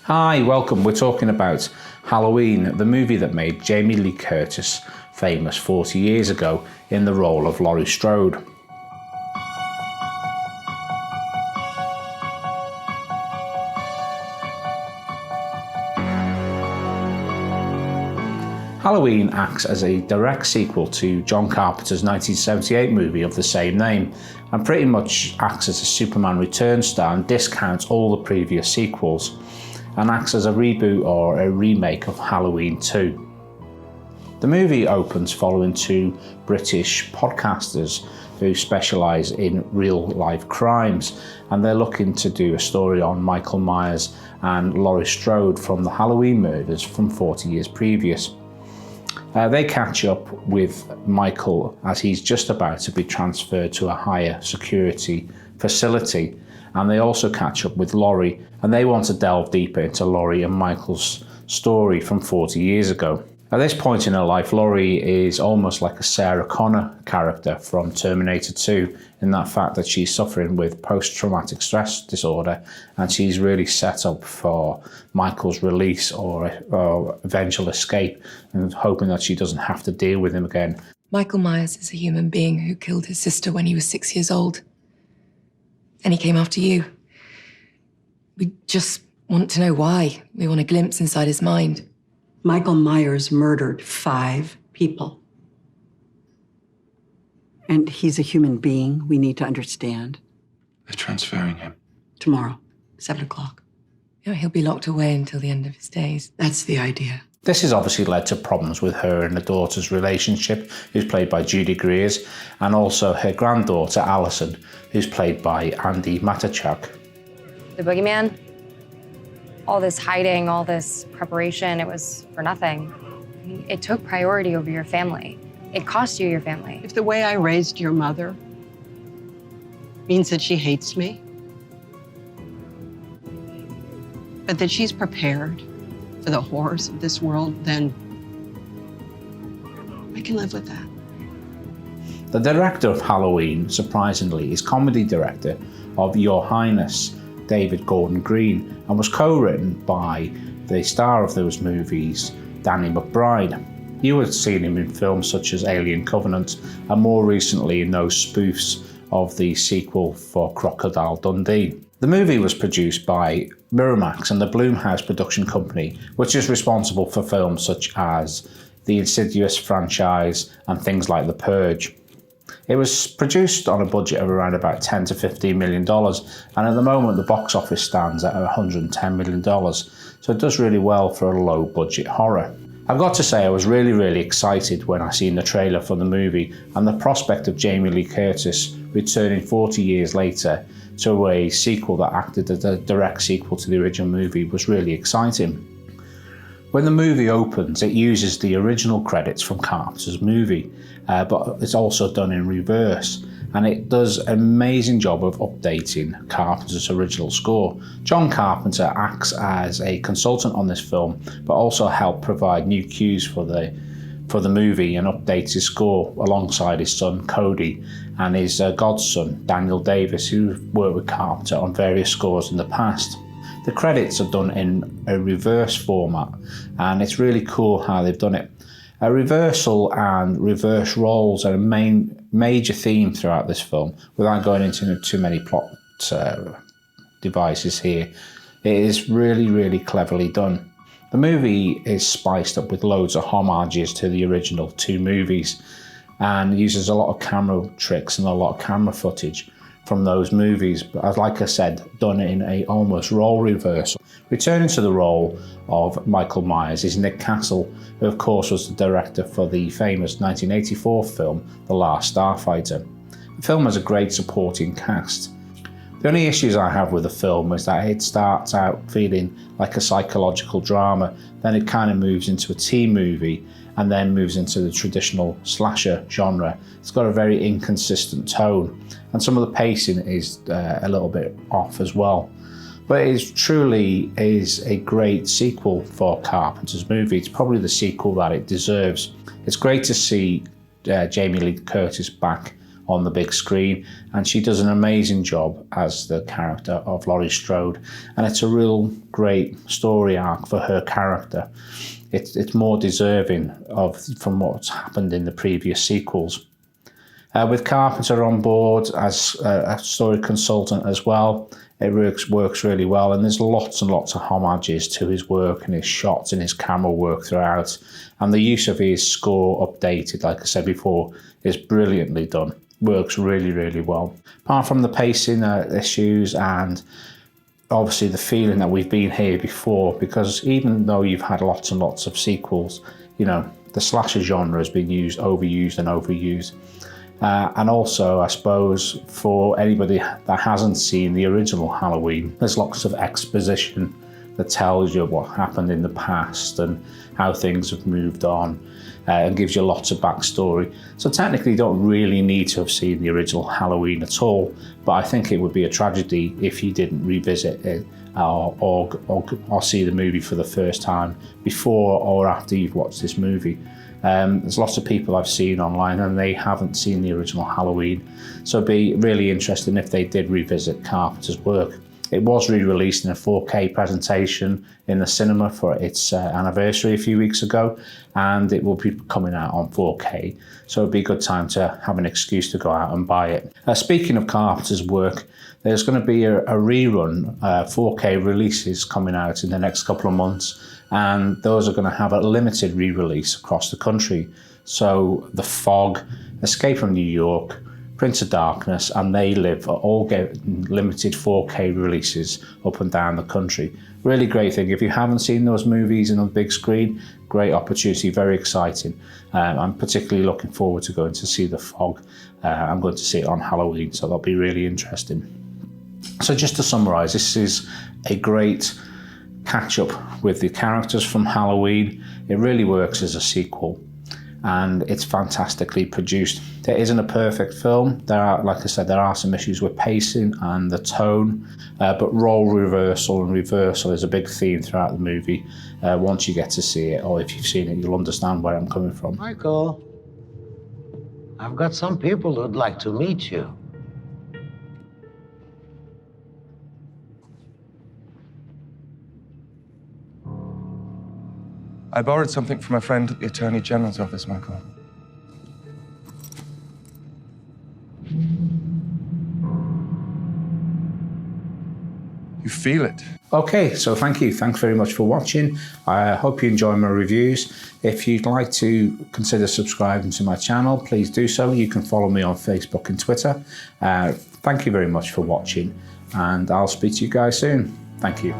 Hi, welcome. We're talking about Halloween, the movie that made Jamie Lee Curtis famous 40 years ago in the role of Laurie Strode. Halloween acts as a direct sequel to John Carpenter's 1978 movie of the same name, and pretty much acts as a Superman Returns star and discounts all the previous sequels, and acts as a reboot or a remake of Halloween 2. The movie opens following two British podcasters who specialise in real-life crimes, and they're looking to do a story on Michael Myers and Laurie Strode from the Halloween murders from 40 years previous. They catch up with Michael as he's just about to be transferred to a higher security facility, and they also catch up with Laurie, and they want to delve deeper into Laurie and Michael's story from 40 years ago. At this point in her life, Laurie is almost like a Sarah Connor character from Terminator 2 in that fact that she's suffering with post-traumatic stress disorder, and she's really set up for Michael's release or eventual escape, and hoping that she doesn't have to deal with him again. Michael Myers is a human being who killed his sister when he was 6 years old. And he came after you. We just want to know why. We want a glimpse inside his mind. Michael Myers murdered 5 people. And he's a human being we need to understand. They're transferring him. Tomorrow, 7 o'clock. You know, he'll be locked away until the end of his days. That's the idea. This has obviously led to problems with her and her daughter's relationship, who's played by Judy Greer's, and also her granddaughter, Alison, who's played by Andy Matichak. The boogeyman, all this hiding, all this preparation, it was for nothing. It took priority over your family. It cost you your family. If the way I raised your mother means that she hates me, but that she's prepared for the horrors of this world, then I can live with that. The director of Halloween, surprisingly, is comedy director of Your Highness, David Gordon Green, and was co-written by the star of those movies, Danny McBride. You would have seen him in films such as Alien Covenant, and more recently in those spoofs of the sequel for Crocodile Dundee. The movie was produced by Miramax and the Blumhouse production company, which is responsible for films such as the Insidious franchise and things like The Purge. It was produced on a budget of around about $10 to $15 million, and at the moment the box office stands at $110 million, so it does really well for a low budget horror. I've got to say I was really excited when I seen the trailer for the movie, and the prospect of Jamie Lee Curtis returning 40 years later to a sequel that acted as a direct sequel to the original movie was really exciting. When the movie opens, it uses the original credits from Carpenter's movie, but it's also done in reverse, and it does an amazing job of updating Carpenter's original score. John Carpenter acts as a consultant on this film, but also helped provide new cues for the movie and updates his score alongside his son Cody and his godson Daniel Davis, who worked with Carpenter on various scores in the past. The credits are done in a reverse format, and it's really cool how they've done it. A reversal and reverse roles are a major theme throughout this film. Without going into too many plot devices here, it is really cleverly done. The movie is spiced up with loads of homages to the original 2 movies, and uses a lot of camera tricks and a lot of camera footage from those movies, but as like I said, done in a almost role reversal. Returning to the role of Michael Myers is Nick Castle, who of course was the director for the famous 1984 film The Last Starfighter. The film has a great supporting cast. The only issues I have with the film is that it starts out feeling like a psychological drama, then it kind of moves into a teen movie, and then moves into the traditional slasher genre. It's got a very inconsistent tone, and some of the pacing is a little bit off as well. But it truly is a great sequel for Carpenter's movie. It's probably the sequel that it deserves. It's great to see Jamie Lee Curtis back on the big screen, and she does an amazing job as the character of Laurie Strode, and it's a real great story arc for her character. It's more deserving from what's happened in the previous sequels. With Carpenter on board as a story consultant as well, it works really well, and there's lots and lots of homages to his work and his shots and his camera work throughout, and the use of his score updated, like I said before, is brilliantly done. Works really, really well. Apart from the pacing issues and obviously the feeling that we've been here before, because even though you've had lots and lots of sequels, you know, the slasher genre has been overused and overused. And also, I suppose, for anybody that hasn't seen the original Halloween, there's lots of exposition that tells you what happened in the past and how things have moved on, and gives you lots of backstory. So technically you don't really need to have seen the original Halloween at all, but I think it would be a tragedy if you didn't revisit it or see the movie for the first time before or after you've watched this movie. There's lots of people I've seen online and they haven't seen the original Halloween, so it'd be really interesting if they did revisit Carpenter's work. It was re-released in a 4K presentation in the cinema for its anniversary a few weeks ago, and it will be coming out on 4K, so it'd be a good time to have an excuse to go out and buy it. Speaking of Carpenter's work, there's going to be a rerun, 4K releases coming out in the next couple of months, and those are going to have a limited re-release across the country. So The Fog, Escape from New York, Prince of Darkness, and They Live are all getting limited 4K releases up and down the country. Really great thing. If you haven't seen those movies on the big screen, great opportunity, very exciting. I'm particularly looking forward to going to see The Fog. I'm going to see it on Halloween, so that'll be really interesting. So just to summarise, this is a great catch-up with the characters from Halloween. It really works as a sequel, and it's fantastically produced. It isn't a perfect film. There are, like I said, there are some issues with pacing and the tone, but role reversal and reversal is a big theme throughout the movie. Once you get to see it, or if you've seen it, you'll understand where I'm coming from. Michael, I've got some people who'd like to meet you. I borrowed something from a friend at the Attorney General's office, Michael. You feel it. Okay, so thank you. Thanks very much for watching. I hope you enjoy my reviews. If you'd like to consider subscribing to my channel, please do so. You can follow me on Facebook and Twitter. Thank you very much for watching, and I'll speak to you guys soon. Thank you.